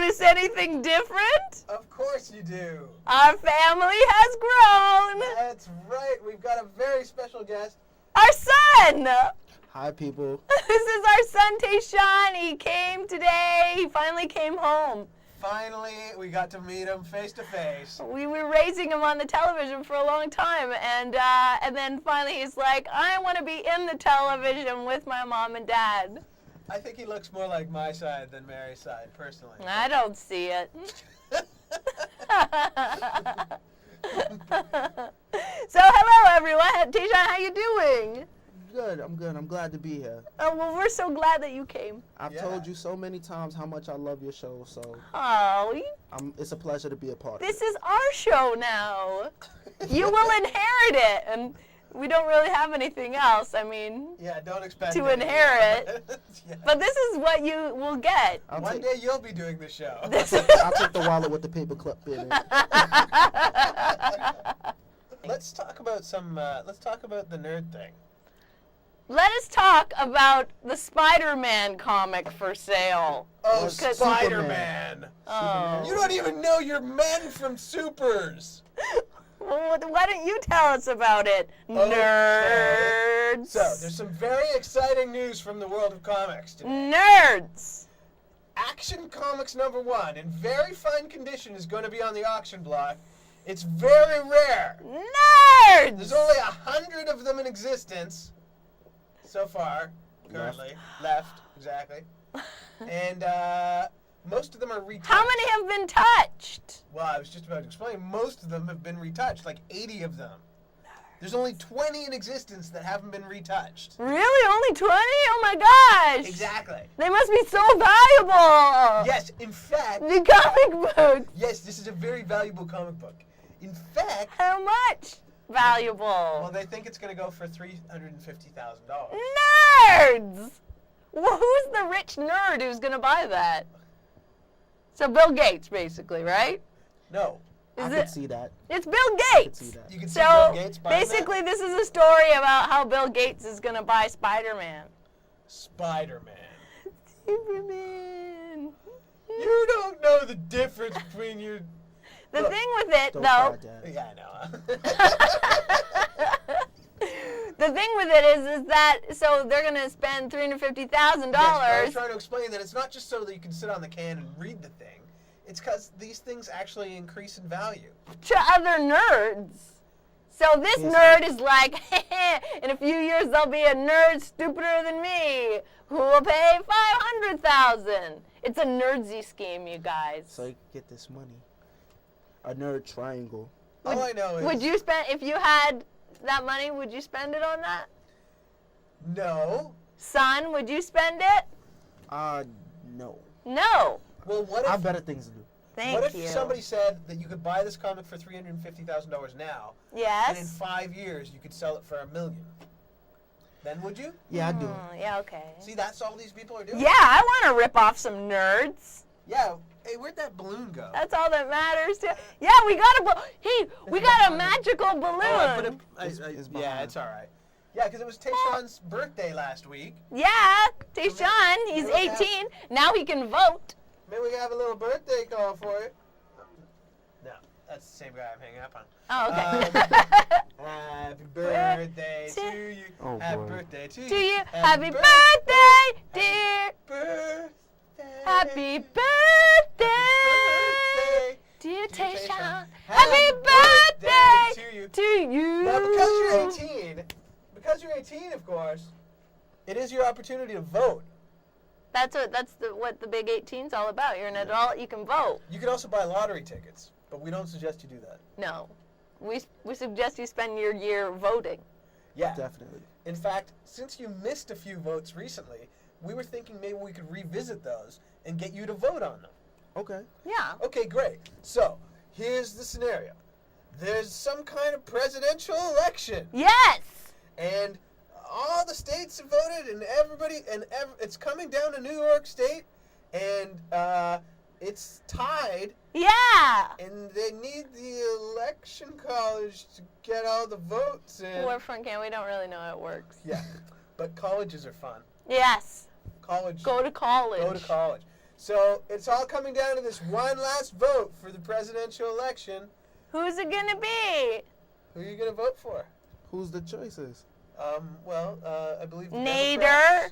notice anything different? Of course you do. Our family has grown. That's right. We've got a very special guest. Our son. Hi, people. This is our son, Tayshawn. He came today. He finally came home. Finally, we got to meet him face to face. We were raising him on the television for a long time, and then finally he's like, I want to be in the television with my mom and dad. I think he looks more like my side than Mary's side, personally. I don't see it. So hello, everyone. Tayshawn, how you doing? Good. I'm good. I'm glad to be here. Oh, well, we're so glad that you came. I've told you so many times how much I love your show, so Oh, it's a pleasure to be a part of this it. is our show now. You will inherit it, and we don't really have anything else. I mean, Yeah, don't expect To anything. inherit. Yeah. but this is what you will get. One day you'll be doing the show. I'll take the wallet with the paper clip in it. Let's talk about the nerd thing. Let us talk about the Spider-Man comic for sale. Oh, Because- Spider-Man. Oh. You don't even know your men from Supers. Well, why don't you tell us about it, nerds? So, there's some very exciting news from the world of comics today. Nerds. Action Comics #1 in very fine condition is going to be on the auction block. It's very rare. Nerds. There's only 100 of them in existence so far, currently. Left, exactly. And most of them are retouched. How many have been touched? Well, I was just about to explain. Most of them have been retouched, like 80 of them. There's only 20 in existence that haven't been retouched. Really? Only 20? Oh my gosh. Exactly. They must be so valuable. Yes, in fact, The comic books. yes, this is a very valuable comic book. In fact, How much? Valuable. well, they think it's going to go for $350,000. Nerds. Well, who's the rich nerd who's going to buy that? So Bill Gates, basically, right? No, I Is could it? see that. It's Bill I could see Gates. that. you can see So Bill Gates buying basically, that? this is a story about how Bill Gates is going to buy Spider-Man. Spider-Man. Superman. You don't know the difference between your... The Look, thing with it, Don't though, cry, Dad. Yeah, I know. the thing with it is that so they're gonna spend $350,000 Yes, I was trying to explain that it's not just so that you can sit on the can and read the thing. It's because these things actually increase in value. to other nerds. So this Yes. nerd is like, in a few years there'll be a nerd stupider than me who will pay $500,000. It's a nerdsy scheme, you guys. So you can get this money. A nerd triangle. All I know is... Would you spend if you had that money? Would you spend it on that? No. Son, would you spend it? No. No. Well, what I if... have better things to do. Thank What if you. somebody said that you could buy this comic for $350,000 now, and in Yes. 5 years you could sell it for $1 million? Then would you? Yeah, I do. Yeah. Okay. See, that's all these people are doing? Yeah, I want to rip off some nerds. Yeah. Hey, where'd that balloon go? That's all that matters. Yeah, we got a we got a magical balloon. Oh, I put it, It's yeah, behind. it's all right. Yeah, because it was Tayshawn's birthday last week. Yeah, Tayshawn, he's 18. Now he can vote. Maybe we can have a little birthday call for you. No, that's the same guy I'm hanging up on. Oh, okay. Happy birthday to you. Oh, Happy boy. birthday to you. To you, happy birthday, dear. Birthday. Happy birthday, birthday. dear Tayshawn. Happy Happy birthday birthday to you. to you. Now, because you're 18, of course, it is your opportunity to vote. That's what the big 18's all about. You're an adult, you can vote. You can also buy lottery tickets, but we don't suggest you do that. No, we suggest you spend your year voting. Yeah. Definitely. In fact, since you missed a few votes recently, we were thinking maybe we could revisit those and get you to vote on them. Okay. Yeah. Okay, great. So, here's the scenario. There's some kind of presidential election, Yes. and all the states have voted, and it's coming down to New York State, and it's tied, Yeah. and they need the election college to get all the votes in. We're from Canada. We don't really know how it works. Yeah, but colleges are fun. Yes. College. Go to college. Go to college. So it's all coming down to this one last vote for the presidential election. Who's it gonna be? Who are you going to vote for? Who's the choices? I believe Nader.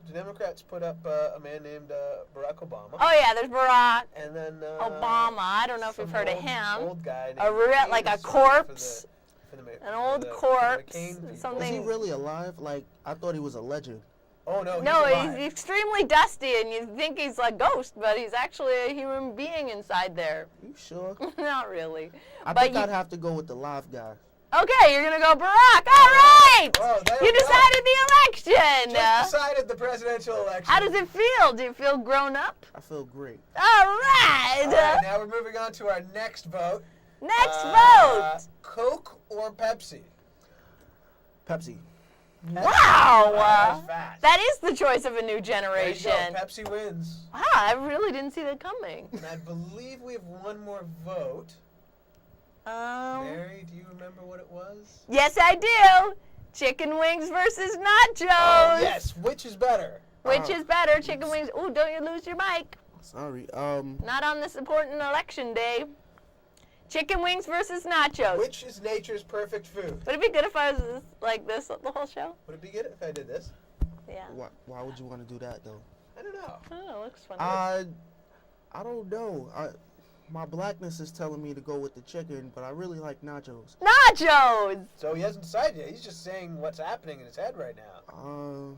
The Democrats put up a man named Barack Obama. Oh yeah, there's Barack And then Obama. I don't know if you've some heard of old- him. Old guy named Like a McCain is corpse. for the An old for the corpse, McCain people. something- Is he really alive? Like, I thought he was a legend. Oh no, No, he's alive. he's extremely dusty, and you think he's a ghost, but he's actually a human being inside there. You sure? Not really. I But think you- I'd have to go with the live guy. Okay, you're gonna go Barack. All right. Oh, there You we go. decided the election. Just decided the presidential election. How does it feel? Do you feel grown up? I feel great. All right. All right, now we're moving on to our next vote. Next vote. Coke or Pepsi? Pepsi. Wow. That was fast. That is the choice of a new There you generation. go. Pepsi wins. Wow, I really didn't see that coming. And I believe we have one more vote. Mary, do you remember what it was? Yes, I do. Chicken wings versus nachos. Oh, yes. Which is better? Which is better, chicken wings? Ooh, don't you lose your mic. Sorry. Not on this important election day. Chicken wings versus nachos. Which is nature's perfect food? Would it be good if I was like this the whole show? Would it be good if I did this? Yeah. Why would you want to do that though? I don't know. Oh, it looks fun. I don't know. My blackness is telling me to go with the chicken, but I really like nachos. Nachos! So he hasn't decided yet. He's just saying what's happening in his head right now.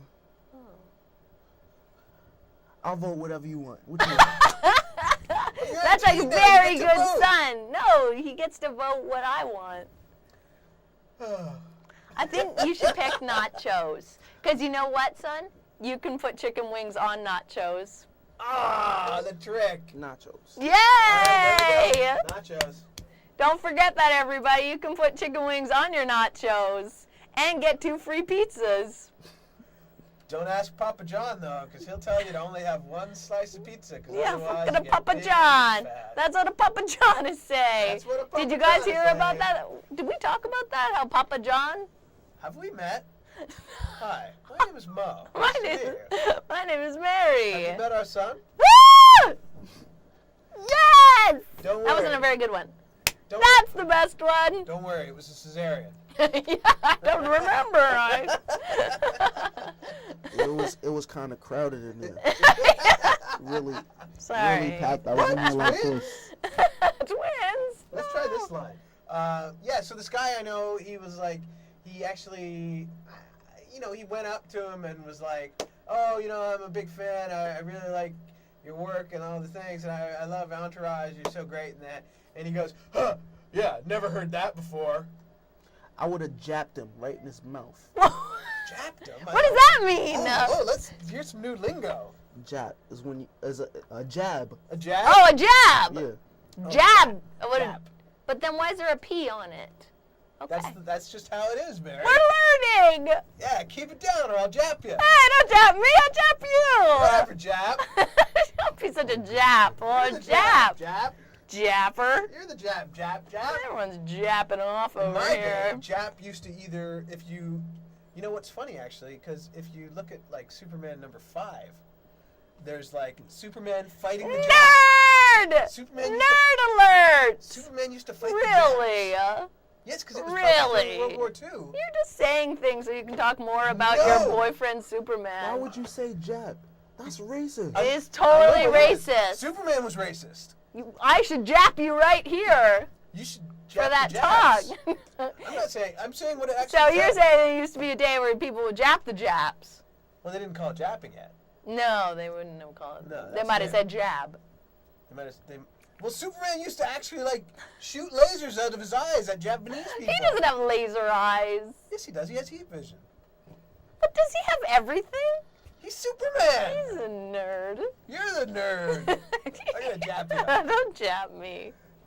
I'll vote whatever you want. What you want? You're That's a a teen now, very you get to good vote. son. No, he gets to vote what I want. I think you should pick nachos. Because you know what, son? You can put chicken wings on nachos. Ah, the trick. Nachos. Yay! There we go. Nachos. Don't forget that, everybody. You can put chicken wings on your nachos and get 2 free pizzas. Don't ask Papa John, though, because he'll tell you to only have one slice of pizza. Cause Yeah, otherwise fucking you a get Papa big John. and fat. That's what a Papa John is saying. That's what a Papa Did you guys John is hear about saying. that? Did we talk about that? How Papa John? Have we met? Hi, my name is Mo. My Nice to name, meet you. my name is Mary. Have you met our son? Woo! Yes! Don't worry. That wasn't a very good one. Don't, That's the best one. don't worry, it was a cesarean. Yeah, I don't remember. It was kind of crowded in there. Really, Sorry. really packed. I was in there like this. Twins. Let's try this line. Yeah, so this guy I know, he was like, he actually, he went up to him and was like, oh, I'm a big fan. I really like your work and all the things, and I love Entourage. You're so great in that. And he goes, huh, yeah, never heard that before. I would have japped him right in his mouth. Japped him? What does that mean? Oh, let's hear some new lingo. Jab is when is a jab. A jab? Oh, a jab. Yeah. Oh, Jab. What- Jab. But then why is there a P on it? Okay. That's just how it is, Mary. We're learning. Yeah, keep it down or I'll jap you. Hey, don't jab me. I'll jab you. Whatever, jap. Don't be such a jap or You're a the jap. Jap. Japper. You're the jap, jap. Everyone's japping off In over my day, here. Jap used to either, if you know what's funny actually, because if you look at like Superman #5, there's like Superman fighting the Jap. Nerd! Superman used Nerd alert! Superman used to fight the Really? Japs. Yes, because it was Really? World War II. You're just saying things so you can talk more about No. your boyfriend Superman. Why would you say jab? That's racist. It is totally I know it is. racist. Superman was racist. I should jap you right here You should for jap that the Japs. talk. I'm not saying. I'm saying what it actually. So you're said. saying there used to be a day where people would jap the Japs? Well, they didn't call it japping yet. No, they wouldn't have called it. No, They that's might have fair. said jab. They might have. Well, Superman used to actually like shoot lasers out of his eyes at Japanese people. He doesn't have laser eyes. Yes, he does. He has heat vision. But does he have everything? He's Superman. He's a nerd. You're the nerd. I'm gonna jab you. Don't jab me.